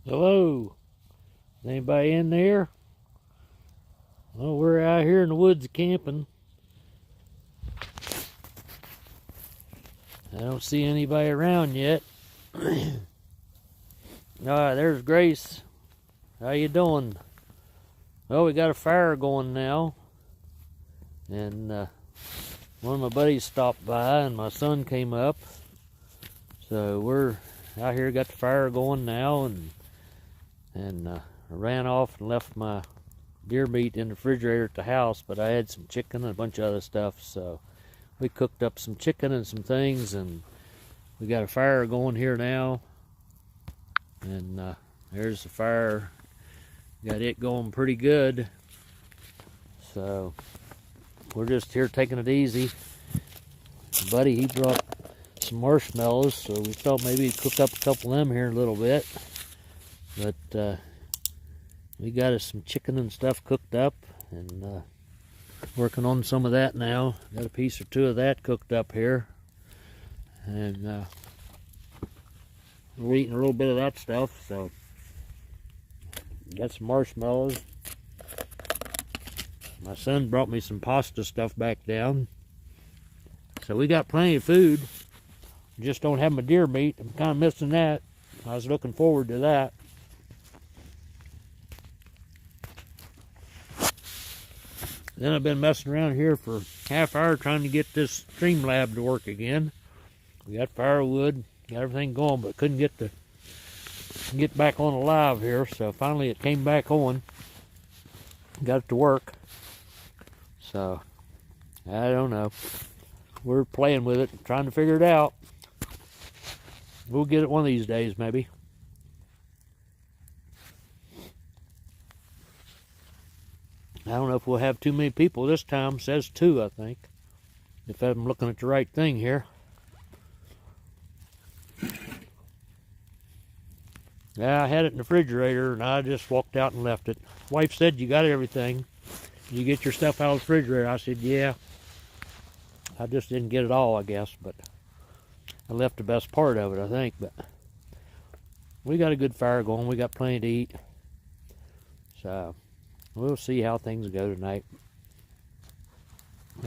Hello, is anybody in there? Well, we're out here in the woods camping. I don't see anybody around yet. Alright, there's Grace. How you doing? Well, we got a fire going now. And one of my buddies stopped by and my son came up. So we're out here, got the fire going now, and I ran off and left my deer meat in the refrigerator at the house, but I had some chicken and a bunch of other stuff, so we cooked up some chicken and some things, and we got a fire going here now. And there's the fire. Got it going pretty good. So we're just here taking it easy. Buddy, he brought some marshmallows, so we thought maybe he'd cook up a couple of them here in a little bit. But we got us some chicken and stuff cooked up, and working on some of that now. Got a piece or two of that cooked up here, and we're eating a little bit of that stuff. So got some marshmallows. My son brought me some pasta stuff back down, so we got plenty of food. Just don't have my deer meat. I'm kind of missing that. I was looking forward to that. Then I've been messing around here for half hour trying to get this Streamlab to work again. We got firewood, got everything going, but couldn't get back on alive here. So finally it came back on. Got it to work. So I don't know. We're playing with it, trying to figure it out. We'll get it one of these days, maybe. I don't know if we'll have too many people this time. It says 2, I think. If I'm looking at the right thing here. Yeah, I had it in the refrigerator and I just walked out and left it. Wife said, "You got everything. You get your stuff out of the refrigerator." I said, "Yeah." I just didn't get it all, I guess, but I left the best part of it, I think. But we got a good fire going. We got plenty to eat. So we'll see how things go tonight.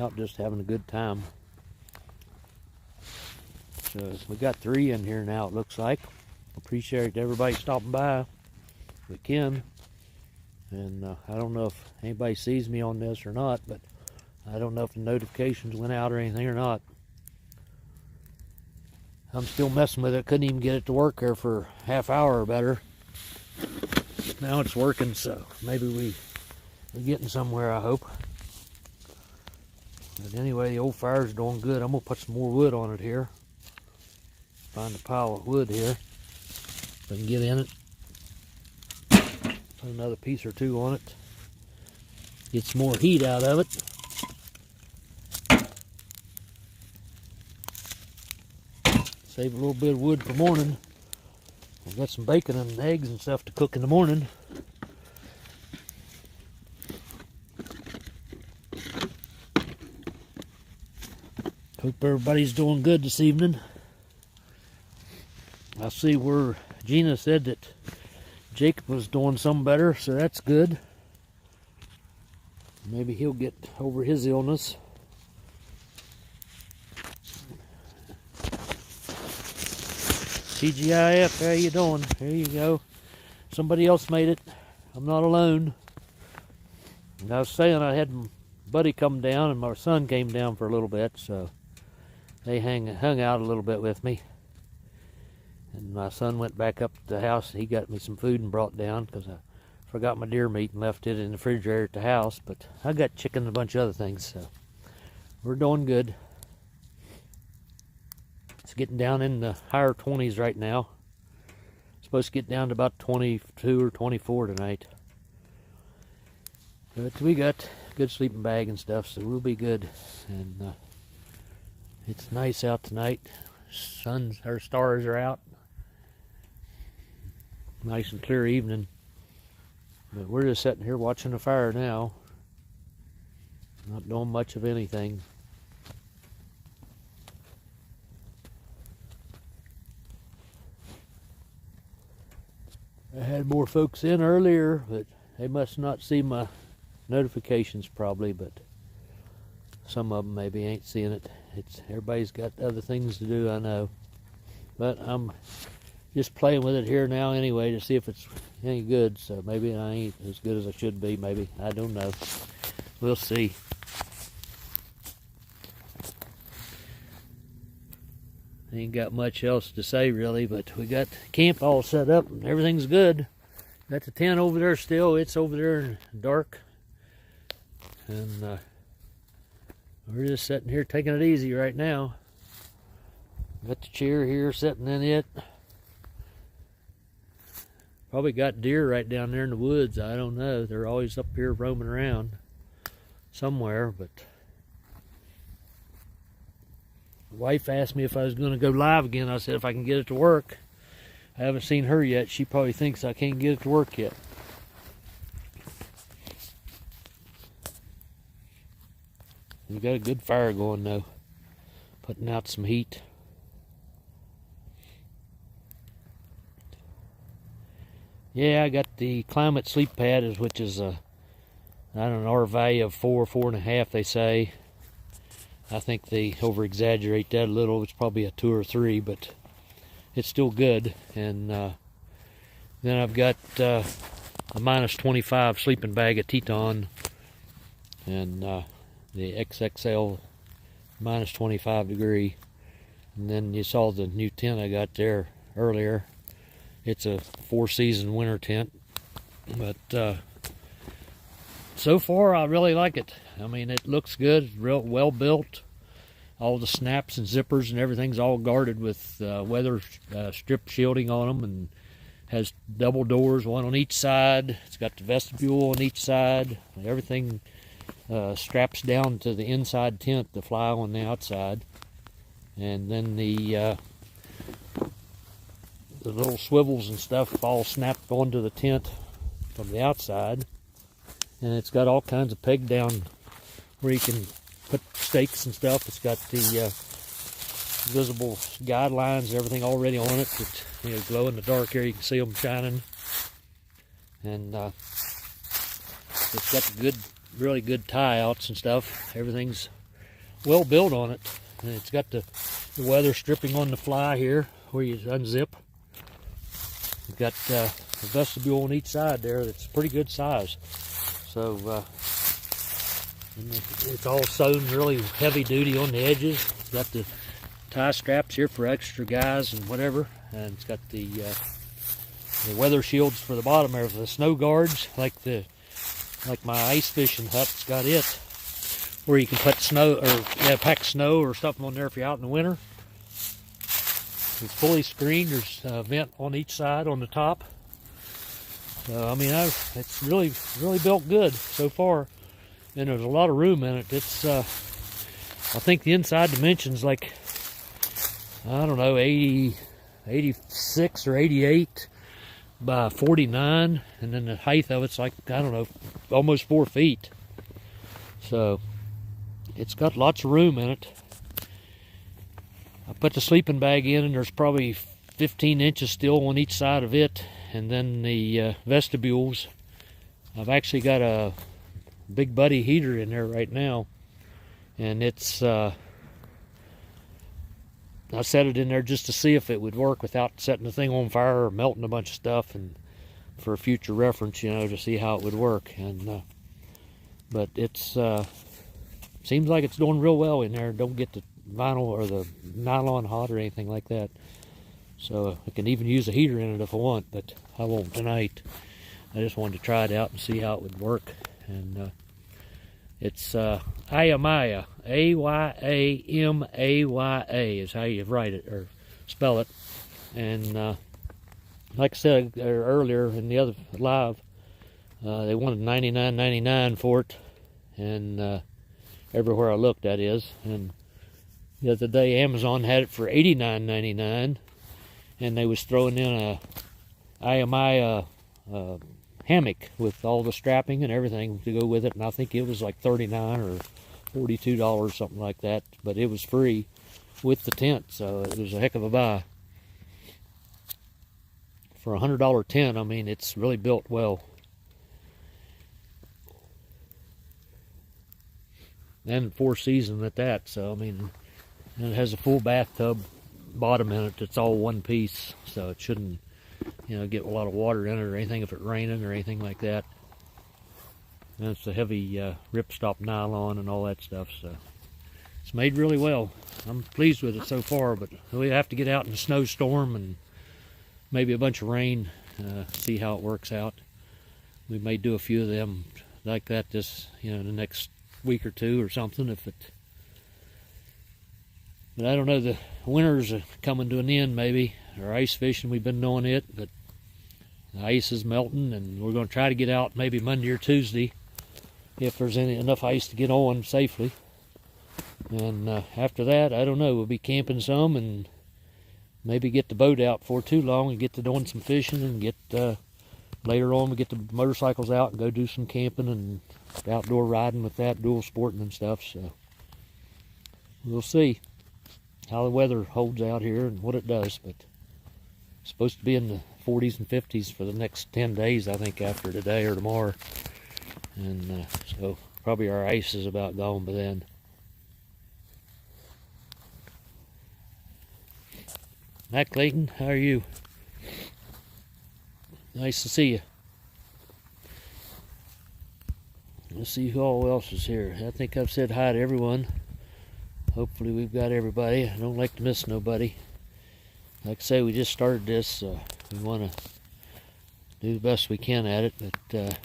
Out just having a good time. So we got 3 in here now, it looks like. Appreciate everybody stopping by. If we can. And I don't know if anybody sees me on this or not, but I don't know if the notifications went out or anything or not. I'm still messing with it. Couldn't even get it to work here for half hour or better. Now it's working, so maybe we're getting somewhere, I hope. But anyway, the old fire's doing good. I'm going to put some more wood on it here. Find a pile of wood here. If I can get in it. Put another piece or 2 on it. Get some more heat out of it. Save a little bit of wood for morning. I've got some bacon and eggs and stuff to cook in the morning. Hope everybody's doing good this evening. I see where Gina said that Jacob was doing some better, so that's good. Maybe he'll get over his illness. TGIF, how you doing? There you go. Somebody else made it. I'm not alone. And I was saying I had my buddy come down and my son came down for a little bit, so they hung out a little bit with me. And my son went back up to the house. He got me some food and brought down because I forgot my deer meat and left it in the refrigerator at the house. But I got chicken and a bunch of other things, so we're doing good. It's getting down in the higher 20s right now. It's supposed to get down to about 22 or 24 tonight. But we got a good sleeping bag and stuff, so we'll be good. And it's nice out tonight. Our stars are out. Nice and clear evening. But we're just sitting here watching the fire now. Not doing much of anything. I had more folks in earlier, but they must not see my notifications probably, but some of them maybe ain't seeing it. Everybody's got other things to do, I know. But I'm just playing with it here now anyway to see if it's any good. So maybe I ain't as good as I should be, maybe. I don't know. We'll see. Ain't got much else to say really, but we got camp all set up and everything's good. Got the tent over there still. It's over there in the dark. And we're just sitting here taking it easy right now. Got the chair here sitting in it. Probably got deer right down there in the woods. I don't know. They're always up here roaming around somewhere, but my wife asked me if I was going to go live again. I said if I can get it to work. I haven't seen her yet. She probably thinks I can't get it to work yet. We got a good fire going though, putting out some heat. Yeah, I got the Climate Sleep Pad, which is I don't know, R value of 4.5 they say. I think they over exaggerate that a little. It's probably a 2 or 3, but it's still good. And then I've got a -25 sleeping bag of Teton, and the XXL -25 degree. And then you saw the new tent I got there earlier. It's a 4-season winter tent, but so far I really like it. I mean, it looks good, real well built. All the snaps and zippers and everything's all guarded with weather strip shielding on them, and has double doors, one on each side. It's got the vestibule on each side. Everything straps down to the inside tent to fly on the outside. And then the little swivels and stuff all snapped onto the tent from the outside. And it's got all kinds of peg down where you can put stakes and stuff. It's got the visible guidelines and everything already on it that, you know, glow in the dark here. You can see them shining. And it's got the good, really good tie outs and stuff. Everything's well built on it. And it's got the weather stripping on the fly here where you unzip. You've got the vestibule on each side there that's pretty good size. So it's all sewn really heavy duty on the edges. It's got the tie straps here for extra guys and whatever. And it's got the weather shields for the bottom there for the snow guards, like my ice fishing hut's got it, where you can put snow or pack snow or something on there if you're out in the winter. It's fully screened. There's a vent on each side on the top. So I mean, it's really built good so far, and there's a lot of room in it. It's I think the inside dimensions like, I don't know, 86 or 88 by 49, and then the height of it's like, I don't know, almost 4 feet. So it's got lots of room in it. I put the sleeping bag in, and there's probably 15 inches still on each side of it. And then the vestibules, I've actually got a Big Buddy heater in there right now, and it's I set it in there just to see if it would work without setting the thing on fire or melting a bunch of stuff, and for future reference, you know, to see how it would work. And but it's seems like it's doing real well in there. Don't get the vinyl or the nylon hot or anything like that. So I can even use a heater in it if I want, but I won't tonight. I just wanted to try it out and see how it would work. And it's Ayamaya, Ayamaya is how you write it or spell it. And like I said earlier in the other live, they wanted $99.99 for it, and everywhere I looked, that is. And the other day Amazon had it for $89.99, and they was throwing in a Ayamaya hammock with all the strapping and everything to go with it, and I think it was like $39 or $42, something like that, but it was free with the tent, so it was a heck of a buy for a $100 tent, I mean, it's really built well. And four season at that, so I mean, and it has a full bathtub bottom in it. It's all one piece, so it shouldn't, get a lot of water in it or anything if it's raining or anything like that. And it's a heavy ripstop nylon and all that stuff, so it's made really well. I'm pleased with it so far, but we have to get out in a snowstorm and maybe a bunch of rain, see how it works out. We may do a few of them like that this, the next week or two or something. But I don't know, the winter's coming to an end maybe. Our ice fishing, we've been doing it, but the ice is melting, and we're going to try to get out maybe Monday or Tuesday if there's enough ice to get on safely. And after that, I don't know, we'll be camping some and maybe get the boat out before too long and get to doing some fishing, and get later on we get the motorcycles out and go do some camping and outdoor riding with that, dual sporting and stuff. So we'll see how the weather holds out here and what it does, but it's supposed to be in the 40s and 50s for the next 10 days, I think, after today or tomorrow. And so probably our ice is about gone by then. Hi, Clayton, how are you? Nice to see you. Let's see who all else is here. I think I've said hi to everyone. Hopefully we've got everybody. I don't like to miss nobody. Like I say, we just started this, so we want to do the best we can at it. But if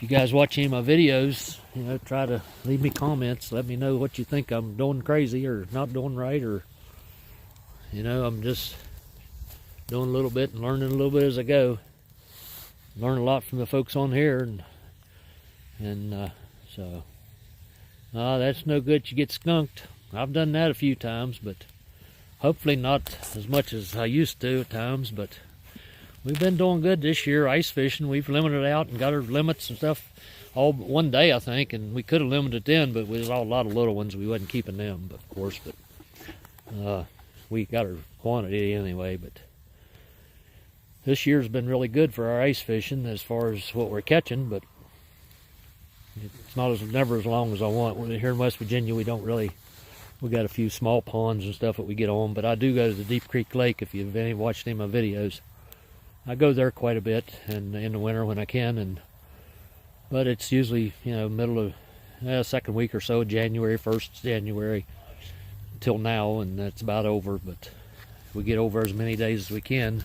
you guys watch any of my videos, try to leave me comments. Let me know what you think I'm doing crazy or not doing right, or I'm just doing a little bit and learning a little bit as I go. Learn a lot from the folks on here, and so that's no good. You get skunked. I've done that a few times, but hopefully not as much as I used to at times. But we've been doing good this year ice fishing. We've limited out and got our limits and stuff all but one day, I think, and we could have limited then, but there's a lot of little ones. We wasn't keeping them, of course, but we got our quantity anyway. But this year's been really good for our ice fishing as far as what we're catching, but it's never as long as I want. We're here in West Virginia, we got a few small ponds and stuff that we get on, but I do go to the Deep Creek Lake. If you've watched any of my videos, I go there quite a bit, and in the winter when I can, but it's usually middle of second week or so, January, 1st January till now, and that's about over. But we get over as many days as we can.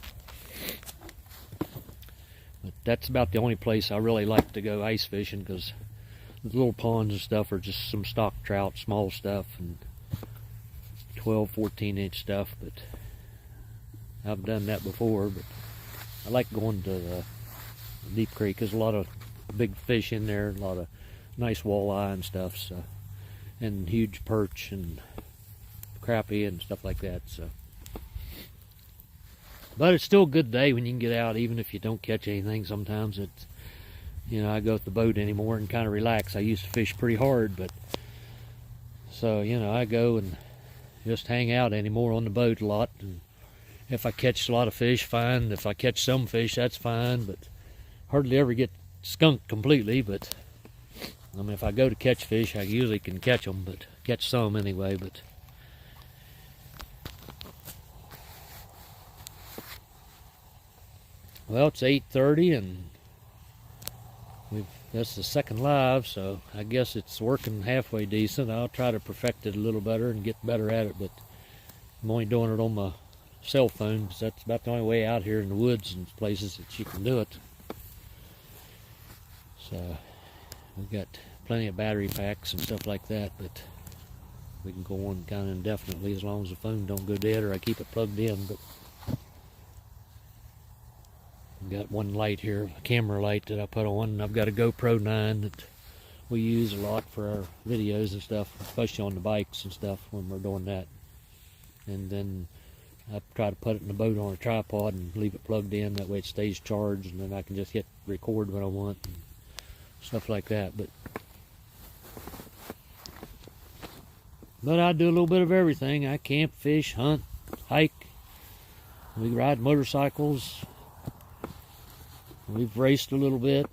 But that's about the only place I really like to go ice fishing, because the little ponds and stuff are just some stock trout, small stuff, and 12, 14-inch stuff. But I've done that before. But I like going to the Deep Creek. There's a lot of big fish in there, a lot of nice walleye and stuff, so, and huge perch and crappie and stuff like that. So, but it's still a good day when you can get out, even if you don't catch anything. Sometimes it's, I go with the boat anymore and kind of relax. I used to fish pretty hard, but so I go and just hang out anymore on the boat a lot. And if I catch a lot of fish, fine. If I catch some fish, that's fine. But hardly ever get skunked completely. But I mean, if I go to catch fish, I usually can catch them, but catch some anyway. But well, it's 8:30, and that's the second live, so I guess it's working halfway decent. I'll try to perfect it a little better and get better at it, but I'm only doing it on my cell phone, because that's about the only way out here in the woods and places that you can do it. So we've got plenty of battery packs and stuff like that, but we can go on kind of indefinitely as long as the phone don't go dead or I keep it plugged in. But I've got one light here, a camera light that I put on, and I've got a GoPro 9 that we use a lot for our videos and stuff, especially on the bikes and stuff when we're doing that. And then I try to put it in the boat on a tripod and leave it plugged in, that way it stays charged, and then I can just hit record when I want and stuff like that. But I do a little bit of everything. I camp, fish, hunt, hike, We ride motorcycles. We've raced a little bit,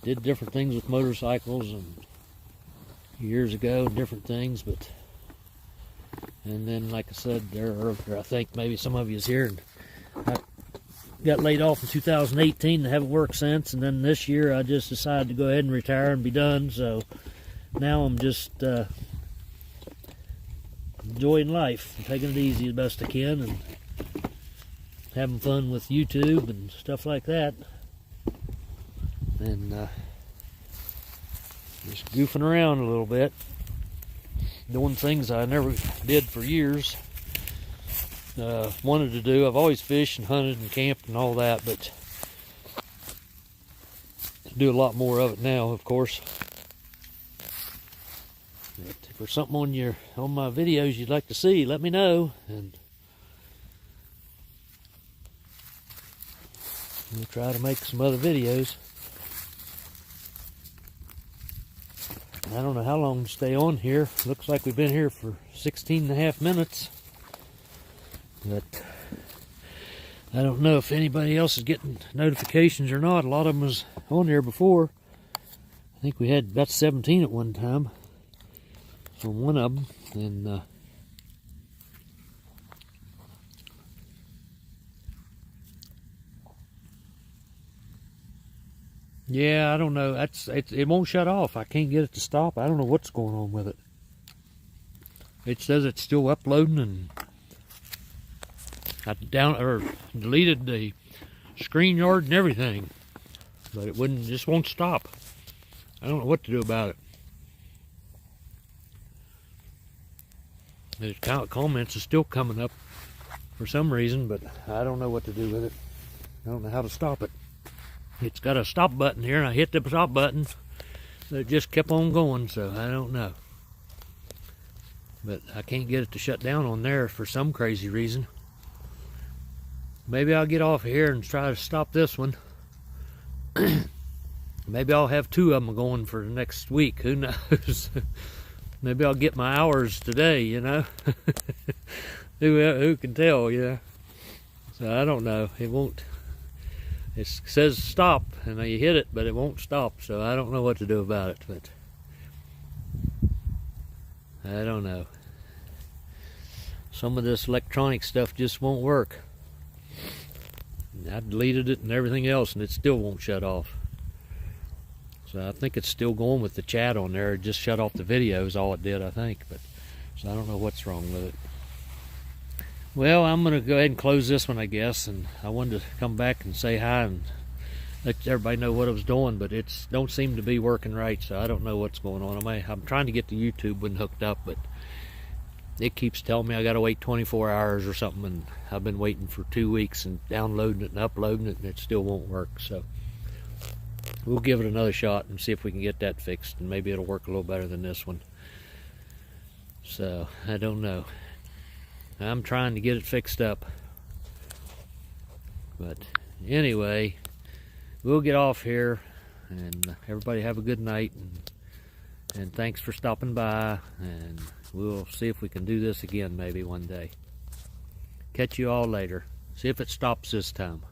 did different things with motorcycles and years ago, different things, and then like I said there earlier, I think maybe some of you is here, and I got laid off in 2018 and haven't worked since, and then this year I just decided to go ahead and retire and be done, so now I'm just enjoying life and taking it easy the best I can and having fun with YouTube and stuff like that, and just goofing around a little bit, doing things I never did for years. Wanted to do. I've always fished and hunted and camped and all that, but do a lot more of it now, of course. But if there's something on my videos you'd like to see, let me know, and we'll try to make some other videos. I don't know how long to stay on here. Looks like we've been here for 16.5 minutes. But I don't know if anybody else is getting notifications or not. A lot of them was on there before. I think we had about 17 at one time on one of them. And yeah, I don't know. It won't shut off. I can't get it to stop. I don't know what's going on with it. It says it's still uploading, and I deleted the StreamYard and everything, but it just won't stop. I don't know what to do about it. The comments are still coming up for some reason, but I don't know what to do with it. I don't know how to stop it. It's got a stop button here, and I hit the stop button, but it just kept on going, so I don't know. But I can't get it to shut down on there for some crazy reason. Maybe I'll get off here and try to stop this one. Maybe I'll have 2 of them going for the next week. Who knows? Maybe I'll get my hours today, you know? Who can tell, yeah? So I don't know. It won't. It says stop, and you hit it, but it won't stop, so I don't know what to do about it, but I don't know. Some of this electronic stuff just won't work. I deleted it and everything else, and it still won't shut off. So I think it's still going with the chat on there. It just shut off the video is all it did, I think, but so I don't know what's wrong with it. Well, I'm going to go ahead and close this one, I guess, and I wanted to come back and say hi and let everybody know what I was doing, but it don't seem to be working right, so I don't know what's going on. I'm trying to get the YouTube one hooked up, but it keeps telling me I got to wait 24 hours or something, and I've been waiting for 2 weeks and downloading it and uploading it, and it still won't work. So we'll give it another shot and see if we can get that fixed, and maybe it'll work a little better than this one. So I don't know. I'm trying to get it fixed up. But anyway, we'll get off here, and everybody have a good night, and thanks for stopping by, and we'll see if we can do this again maybe one day. Catch you all later. See if it stops this time.